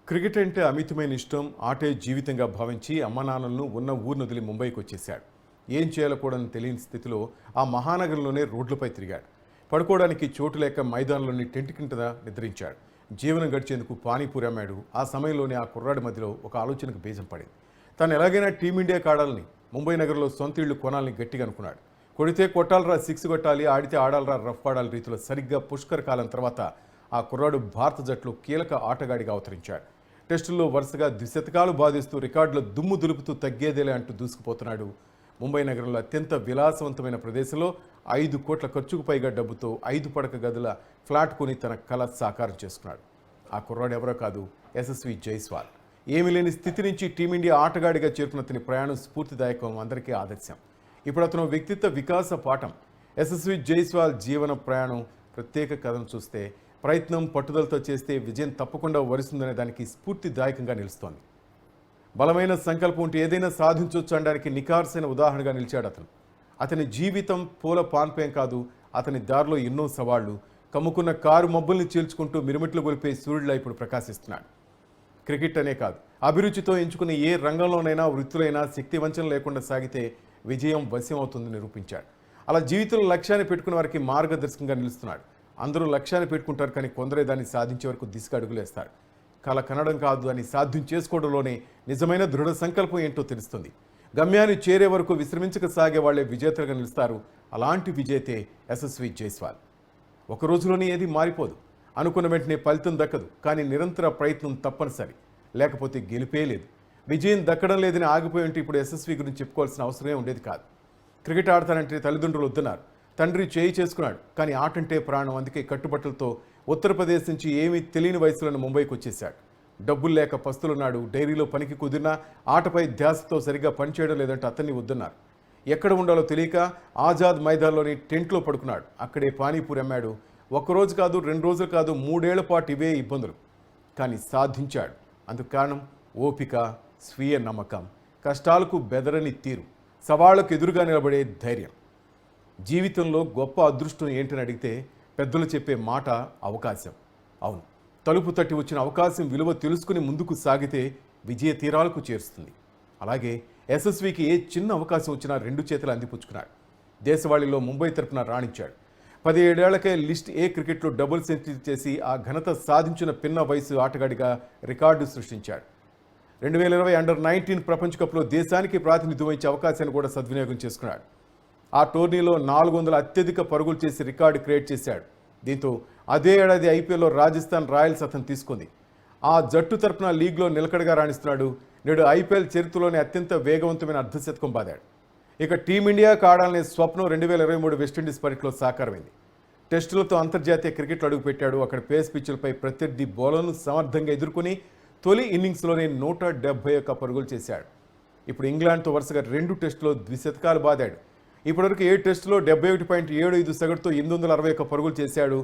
Cricket అంటే అమితమైన ఇష్టం, ఆటే జీవితంగా భావించి అమ్మానాన్నలను ఉన్న ఊరిని వదిలి ముంబైకి వచ్చేశాడు. ఏం చేయాలో కూడా తెలియని స్థితిలో ఆ మహానగరంలోనే రోడ్లపై తిరిగాడు. పడుకోవడానికి చోటు లేక మైదానంలోని టెంట్ కింద నిద్రించాడు. జీవనం గడిచేందుకు పానీపూరి అమ్మాడు. ఆ సమయంలోనే ఆ కుర్రాడి మధ్యలో ఒక ఆలోచనకు బీజం పడింది. తను ఎలాగైనా టీమిండియా ఆడాలని, ముంబై నగరంలో సొంత ఇళ్లు కొనాలని గట్టిగా అనుకున్నాడు. కొడితే కొట్టాలరా సిక్స్ కొట్టాలి, ఆడితే ఆడాలరా రఫ్ ఆడాలి రీతిలో సరిగ్గా పుష్కర కాలం తర్వాత ఆ కుర్రాడు భారత జట్టులో కీలక ఆటగాడిగా అవతరించాడు. టెస్టుల్లో వరుసగా ద్విశతకాలు బాధిస్తూ రికార్డుల దుమ్ము దులుపుతూ తగ్గేదేలే అంటూ దూసుకుపోతున్నాడు. ముంబై నగరంలో అత్యంత విలాసవంతమైన ప్రదేశంలో 5 కోట్ల ఖర్చుకు పైగా డబ్బుతో 5 పడక గదుల ఫ్లాట్ కొని తన కల సాకారం చేసుకున్నాడు. ఆ కుర్రాడు ఎవరో కాదు, యశస్వి జైస్వాల్. ఏమీ లేని స్థితి నుంచి టీమిండియా ఆటగాడిగా చేరుకున్న అతని ప్రయాణం స్ఫూర్తిదాయకం, అందరికీ ఆదర్శం. ఇప్పుడు అతను వ్యక్తిత్వ వికాస పాఠం. యశస్వి జైస్వాల్ జీవన ప్రయాణం ప్రత్యేక కథను చూస్తే ప్రయత్నం పట్టుదలతో చేస్తే విజయం తప్పకుండా వరిస్తుందనే దానికి స్ఫూర్తిదాయకంగా నిలుస్తోంది. బలమైన సంకల్పం ఉంటే ఏదైనా సాధించవచ్చు అనడానికి నిఖార్సైన ఉదాహరణగా నిలిచాడు అతను. అతని జీవితం పూల పాన్పేం కాదు, అతని దారిలో ఎన్నో సవాళ్లు. కమ్ముకున్న కారు మబ్బుల్ని చీల్చుకుంటూ మిరుమిట్లు గొలిపే సూర్యుడిలా ఇప్పుడు ప్రకాశిస్తున్నాడు. క్రికెట్ అనే కాదు, అభిరుచితో ఎంచుకున్న ఏ రంగంలోనైనా వృత్తులైనా శక్తివంచన లేకుండా సాగితే విజయం వశ్యం అవుతుందని నిరూపించాడు. అలా జీవితంలో లక్ష్యాన్ని పెట్టుకున్న వారికి మార్గదర్శకంగా నిలుస్తున్నాడు. అందరూ లక్ష్యాన్ని పెట్టుకుంటారు, కానీ కొందరే దాన్ని సాధించే వరకు దిశగా అడుగులేస్తారు. కల కనడం కాదు, అని సాధ్యం చేసుకోవడంలోనే నిజమైన దృఢ సంకల్పం ఏంటో తెలుస్తుంది. గమ్యాన్ని చేరే వరకు విశ్రమించక సాగే వాళ్లే విజేతలుగా నిలుస్తారు. అలాంటి విజేతే యశస్వి జైస్వాల్. ఒక రోజులోనే ఏది మారిపోదు, అనుకున్న వెంటనే ఫలితం దక్కదు, కానీ నిరంతర ప్రయత్నం తప్పనిసరి. లేకపోతే గెలిపే లేదు. విజయం దక్కడం లేదని ఆగిపోయి ఉంటే ఇప్పుడు యశస్వి గురించి చెప్పుకోవాల్సిన అవసరమే ఉండేది కాదు. క్రికెట్ ఆడతానంటే తల్లిదండ్రులు వద్దన్నారు, తండ్రి చేయి చేసుకున్నాడు, కానీ ఆటంటే ప్రాణం. అందుకే కట్టుబట్టలతో ఉత్తరప్రదేశ్ నుంచి ఏమీ తెలియని వయసులోనే ముంబైకి వచ్చేశాడు. డబ్బులు లేక పస్తులున్నాడు. డైరీలో పనికి కుదిరినా ఆటపై ధ్యాసతో సరిగ్గా పనిచేయడం లేదంటే అతన్ని వద్దన్నారు. ఎక్కడ ఉండాలో తెలియక ఆజాద్ మైదాన్లోని టెంట్లో పడుకున్నాడు. అక్కడే పానీపూరి అమ్మాడు. ఒక్కరోజు కాదు, 2 రోజులు కాదు, 3 ఏళ్ల పాటు ఇవే ఇబ్బందులు. కానీ సాధించాడు. అందుకు కారణం ఓపిక, స్వీయ నమ్మకం, కష్టాలకు బెదరని తీరు, సవాళ్లకు ఎదురుగా నిలబడే ధైర్యం. జీవితంలో గొప్ప అదృష్టం ఏంటని అడిగితే పెద్దలు చెప్పే మాట అవకాశం. అవును, తలుపు తట్టి వచ్చిన అవకాశం విలువ తెలుసుకుని ముందుకు సాగితే విజయ తీరాలకు చేరుస్తుంది. అలాగే యశస్వికి ఏ చిన్న అవకాశం వచ్చినా 2 చేతులు అందిపుచ్చుకున్నాడు. దేశవాళీలో ముంబై తరపున రాణించాడు. 17 ఏళ్లకే లిస్ట్ ఏ క్రికెట్లో డబుల్ సెంచరీ చేసి ఆ ఘనత సాధించిన పిన్న వయసు ఆటగాడిగా రికార్డు సృష్టించాడు. 2020 అండర్-19 ప్రపంచ కప్లో దేశానికి ప్రాతినిధ్యం వహించే అవకాశాన్ని కూడా సద్వినియోగం చేసుకున్నాడు. ఆ టోర్నీలో 400 అత్యధిక పరుగులు చేసి రికార్డు క్రియేట్ చేశాడు. దీంతో అదే ఏడాది ఐపీఎల్లో రాజస్థాన్ రాయల్స్ అతను తీసుకుంది. ఆ జట్టు తరపున లీగ్లో నిలకడగా రాణిస్తున్నాడు. నేడు ఐపీఎల్ చరిత్రలోనే అత్యంత వేగవంతమైన అర్ధశతకం బాదాడు. ఇక టీమిండియాకు ఆడాలనే స్వప్నం 2023 వెస్టిండీస్ పర్యటనలో సాకారమైంది. టెస్టులతో అంతర్జాతీయ క్రికెట్లో అడుగుపెట్టాడు. అక్కడ పేస్ పిచ్లపై ప్రత్యర్థి బౌలర్ను సమర్థంగా ఎదుర్కొని తొలి ఇన్నింగ్స్లోనే 171 పరుగులు చేశాడు. ఇప్పుడు ఇంగ్లాండ్తో వరుసగా 2 టెస్టులో ద్విశతకాలు బాదాడు. ఇప్పటివరకు 7 టెస్టులో 71.75 సగటుతో 861 పరుగులు చేశాడు.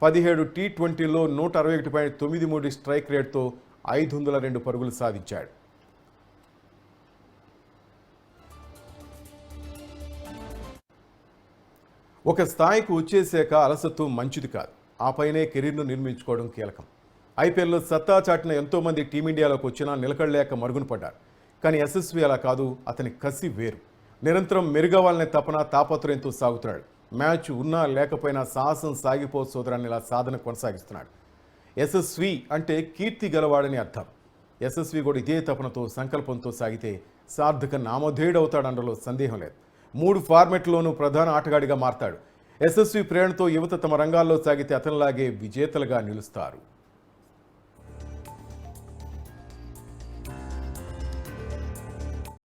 17 టీ20లో 161.93 స్ట్రైక్ రేట్తో 502 పరుగులు సాధించాడు. ఒక స్థాయికి వచ్చేసాక అలసత్వం మంచిది కాదు. ఆ పైనే కెరీర్ను నిర్మించుకోవడం కీలకం. ఐపీఎల్లో సత్తా చాటిన ఎంతోమంది టీమిండియాలోకి వచ్చినా నిలకడలేక మరుగున పడ్డారు. కానీ యశస్వి అలా కాదు. అతని కసి వేరు. నిరంతరం మెరుగవ్వాలనే తపన, తాపత్రయంతో సాగుతున్నాడు. మ్యాచ్ ఉన్నా లేకపోయినా సాహసం సాగిపో సోదరాన్ని ఇలా సాధన కొనసాగిస్తున్నాడు. యశస్వి అంటే కీర్తి గలవాడని అర్థం. యశస్వి కూడా ఇదే తపనతో, సంకల్పంతో సాగితే సార్థక నామధేయుడవుతాడనడంలో సందేహం లేదు. 3 ఫార్మెట్లోనూ ప్రధాన ఆటగాడిగా మారతాడు. యశస్వి ప్రేరణతో యువత తమ రంగాల్లో సాగితే అతనిలాగే విజేతలుగా నిలుస్తారు.